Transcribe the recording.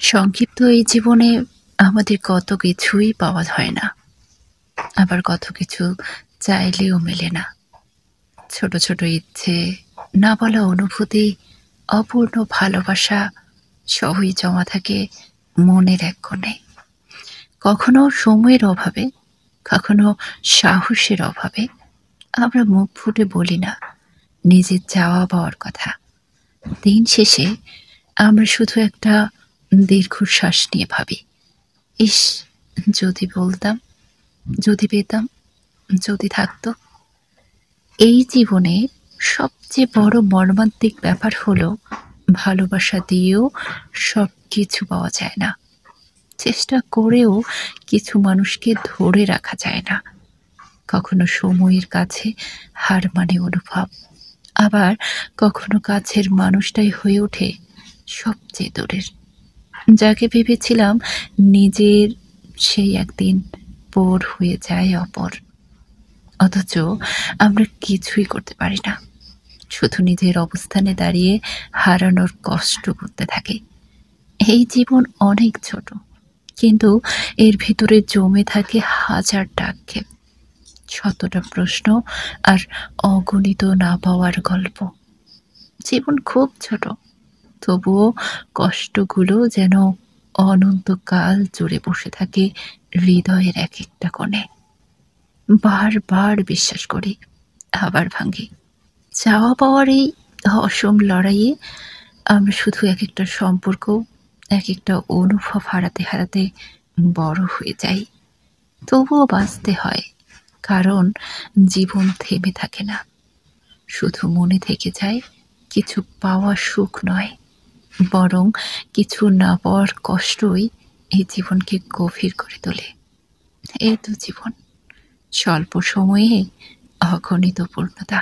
সংক্ষিপ্ত এই জীবনে আমাদের কত কিছুই পাওয়া হয় না। আবার কত কিছু চাইলেও মেলে না। ছোট, ছোট ইচ্ছে, না বলা অনুভূতি, অপূর্ণ ভালোবাসা সবই জমা থাকে মনের এক কোণে। কখনো সময়ের অভাবে, কখনো সাহসের অভাবে আমরা মুখ ফুটে বলি না নিজের চাওয়া পাওয়ার কথা। দিন শেষে আমরা শুধু একটা দীর্ঘশ্বাস নিয়ে ভাবি, ইস! যদি বলতাম, যদি পেতাম, যদি থাকতো। এই জীবনে সবচেয়ে বড় মর্মান্তিক ব্যাপার হলো ভালোবাসা দিয়েও সবকিছু পাওয়া যায় না। চেষ্টা করেও কিছু মানুষকে ধরে রাখা যায় না। কখনো সময়ের কাছে হার মানে অনুভব, আবার কখনো কাছের মানুষটাই হয়ে ওঠে সবচেয়ে দূরের। যাকে ভেবেছিলাম নিজের, সেই একদিন পর হয়ে যায় অপর। অথচ আমরা কিছুই করতে পারি না, শুধু নিজের অবস্থানে দাঁড়িয়ে হারানোর কষ্ট করতে থাকি। এই জীবন অনেক ছোট, কিন্তু এর ভিতরে জমে থাকে হাজারটা আক্ষেপ, শতটা প্রশ্ন আর অগণিত না পাওয়ার গল্প। জীবন খুব ছোট, তবুও কষ্টগুলো যেন অনন্তকাল জুড়ে বসে থাকে হৃদয়ের এক একটা কোণে। বারবার বিশ্বাস করি, আবার ভাঙি। চাওয়া পাওয়ার এই অসম লড়াইয়ে আমরা শুধু এক একটা সম্পর্ক, এক একটা অনুভব হারাতে হারাতে বড় হয়ে যাই। তবুও বাঁচতে হয়, কারণ জীবন থেমে থাকে না। শুধু মনে থেকে যায় কিছু পাওয়া সুখ নয়, বরং কিছু না পাওয়ার কষ্টই এই জীবনকে গভীর করে তোলে। এই তো জীবন, স্বল্প সময়ে অগণিত পূর্ণতা।